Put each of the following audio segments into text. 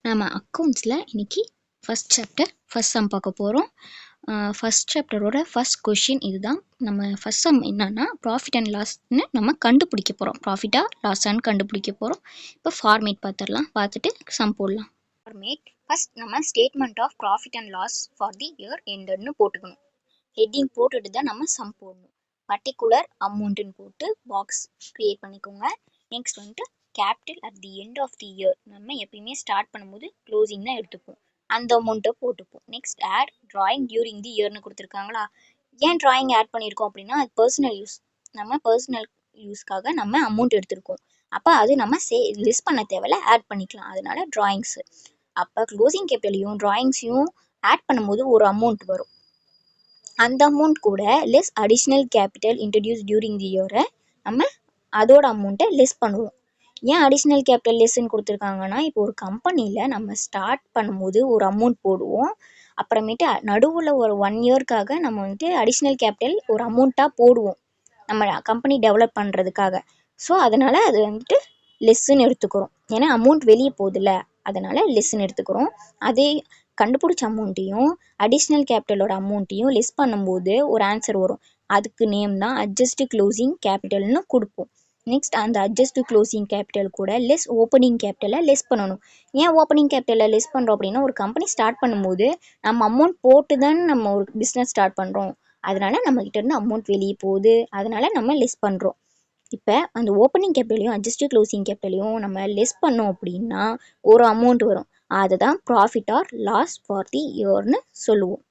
நம்ம அக்கௌண்ட்ஸில் இன்றைக்கி first chapter first some பார்க்க போகிறோம். ஃபஸ்ட் சாப்டரோட ஃபஸ்ட் கொஷின் இதுதான். நம்ம ஃபஸ்ட் சம் என்னன்னா ப்ராஃபிட் அண்ட் லாஸ்ன்னு நம்ம கண்டுபிடிக்க போகிறோம். ப்ராஃபிட்டாக லாஸான்னு கண்டுபிடிக்க போகிறோம். இப்போ ஃபார்மேட் பார்த்துடலாம், பார்த்துட்டு சம் போடலாம். ஃபார்மேட் ஃபஸ்ட் நம்ம statement of profit and loss for the year எண்டட்னு போட்டுக்கணும். ஹெட்டிங் போட்டுட்டு தான் நம்ம சம் போடணும். பர்டிகுலர் அமௌண்ட்டுன்னு போட்டு பாக்ஸ் க்ரியேட் பண்ணிக்கோங்க. நெக்ஸ்ட் வந்துட்டு capital at the end of the year நம்ம எப்பயுமே ஸ்டார்ட் பண்ணும்போது க்ளோசிங் தான் எடுத்துப்போம், அந்த அமௌண்ட்டை போட்டுப்போம். Next add drawing during the இயர்னு கொடுத்துருக்காங்களா. ஏன் ட்ராயிங் ஆட் பண்ணியிருக்கோம் அப்படின்னா அது பர்சனல் யூஸ், நம்ம பர்சனல் யூஸ்க்காக நம்ம அமௌண்ட் எடுத்திருக்கோம். அப்போ அது நம்ம லிஸ்ட் பண்ண தேவையில்ல, ஆட் பண்ணிக்கலாம். அதனால ட்ராயிங்ஸு. அப்போ க்ளோசிங் கேபிட்டலையும் ட்ராயிங்ஸையும் ஆட் பண்ணும்போது ஒரு அமௌண்ட் வரும். அந்த அமௌண்ட் கூட less additional capital introduced during the இயரை நம்ம அதோட அமௌண்ட்டை லெஸ் பண்ணுவோம். ஏன் அடிஷ்னல் கேபிட்டல் லெஸ்ன்னு கொடுத்துருக்காங்கன்னா, இப்போ ஒரு கம்பெனியில் நம்ம ஸ்டார்ட் பண்ணும்போது ஒரு அமௌண்ட் போடுவோம். அப்புறமேட்டு நடுவில் ஒரு 1 இயர்க்காக நம்ம வந்துட்டு அடிஷ்னல் கேபிட்டல் ஒரு அமௌண்ட்டாக போடுவோம் நம்ம கம்பெனி டெவலப் பண்ணுறதுக்காக. ஸோ அதனால் அது வந்துட்டு லெஸ்ஸுன்னு எடுத்துக்கிறோம். ஏன்னா அமௌண்ட் வெளியே போகுதுல்ல, அதனால் லெஸ்ஸுன்னு எடுத்துக்கிறோம். அதே கண்டுபிடிச்ச அமௌண்ட்டையும் அடிஷ்னல் கேபிட்டலோட அமௌண்ட்டையும் லெஸ் பண்ணும்போது ஒரு ஆன்சர் வரும். அதுக்கு நேம் தான் அட்ஜஸ்ட் க்ளோசிங் கேபிட்டல்னு கொடுப்போம். நெக்ஸ்ட் அந்த அட்ஜஸ்ட் க்ளோசிங் கேபிட்டல் கூட லெஸ் ஓப்பனிங் கேபிட்டலை லெஸ் பண்ணணும். ஏன் ஓப்பனிங் கேபிட்டலை லெஸ் பண்ணுறோம் அப்படின்னா, ஒரு கம்பெனி ஸ்டார்ட் பண்ணும்போது நம்ம அமௌண்ட் போட்டு தான் நம்ம ஒரு பிஸ்னஸ் ஸ்டார்ட் பண்ணுறோம். அதனால நம்மகிட்ட இருந்து அமௌண்ட் வெளியே போகுது, அதனால நம்ம லெஸ் பண்ணுறோம். இப்போ அந்த ஓப்பனிங் கேபிட்டலையும் அட்ஜஸ்ட் க்ளோசிங் கேபிட்டலையும் நம்ம லெஸ் பண்ணோம் அப்படின்னா ஒரு அமௌண்ட் வரும். அதுதான் profit or loss for the இயர்னு சொல்லுவோம்.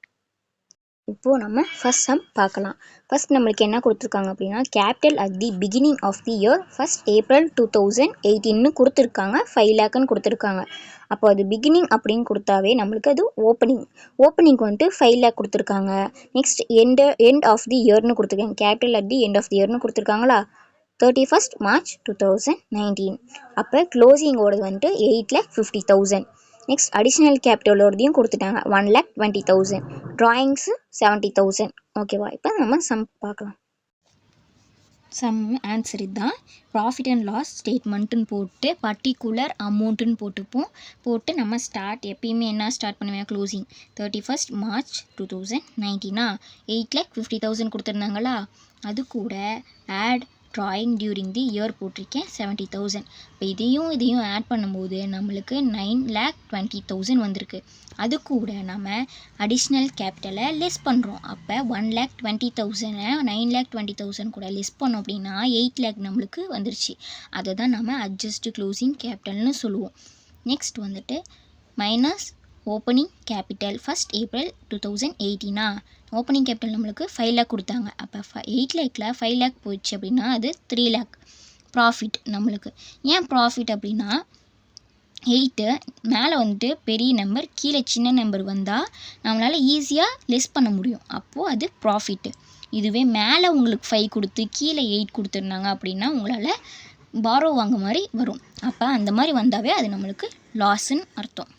இப்போது நம்ம ஃபஸ்ட் சம் பார்க்கலாம். ஃபஸ்ட் நம்மளுக்கு என்ன கொடுத்துருக்காங்க அப்படின்னா, capital at the beginning of the year first April 2018 கொடுத்துருக்காங்க. 5 லேக்குன்னு கொடுத்துருக்காங்க. அப்போ அது பிகினிங் அப்படின்னு கொடுத்தாவே நம்மளுக்கு அது ஓப்பனிங்க்கு வந்துட்டு 5 லேக் கொடுத்துருக்காங்க. நெக்ஸ்ட் எண்ட் ஆஃப் தி இயர்னு கொடுத்துருக்காங்க. Capital at the end of the இயர்னு கொடுத்துருக்காங்களா, 31st March 2019. அப்போ க்ளோசிங்கோடது வந்துட்டு 8,50,000. நெக்ஸ்ட் அடிஷ்னல் கேபிட்டலோடதையும் கொடுத்துட்டாங்க, 1,20,000. ட்ராயிங்ஸு 70,000. ஓகேவா? இப்போ நம்ம சம் பார்க்கலாம். சம் ஆன்சர் இதுதான். ப்ராஃபிட் அண்ட் லாஸ் ஸ்டேட்மெண்ட்டுன்னு போட்டு பர்டிகுலர் அமௌண்ட்டுன்னு போட்டு நம்ம எப்பயுமே என்ன ஸ்டார்ட் பண்ணுவேன், க்ளோசிங் 31st March 2019. 8,50,000 கொடுத்துருந்தாங்களா, அது கூட add drawing during the year போட்டிருக்கேன் 70,000. இப்போ இதையும் ஆட் பண்ணும்போது நம்மளுக்கு 9,20,000 வந்திருக்கு. அது கூட நம்ம அடிஷ்னல் கேபிட்டலை லெஸ் பண்ணுறோம். அப்போ 1,20,000 9,20,000 கூட லெஸ் பண்ணோம் அப்படின்னா 8 lakh நம்மளுக்கு வந்துருச்சு. அதை தான் நம்ம அட்ஜஸ்ட் க்ளோசிங் கேபிட்டல்னு சொல்லுவோம். நெக்ஸ்ட் வந்துட்டு minus opening capital first April 2018. Opening capital நம்மளுக்கு 5 lakh கொடுத்தாங்க. அப்போ 8 lakhல 5 lakh போயிடுச்சு அப்படின்னா அது 3 lakh ப்ராஃபிட் நம்மளுக்கு. ஏன் ப்ராஃபிட் அப்படின்னா 8 மேலே வந்துட்டு பெரிய நம்பர், கீழே சின்ன நம்பர் வந்தால் நம்மளால் ஈஸியாக லெஸ் பண்ண முடியும். அப்போது அது ப்ராஃபிட்டு. இதுவே மேலே உங்களுக்கு 5 கொடுத்து கீழே 8 கொடுத்துருந்தாங்க அப்படின்னா உங்களால் பாரோ வாங்க மாதிரி வரும். அப்போ அந்த மாதிரி வந்தாவே அது நம்மளுக்கு லாஸுன்னு அர்த்தம்.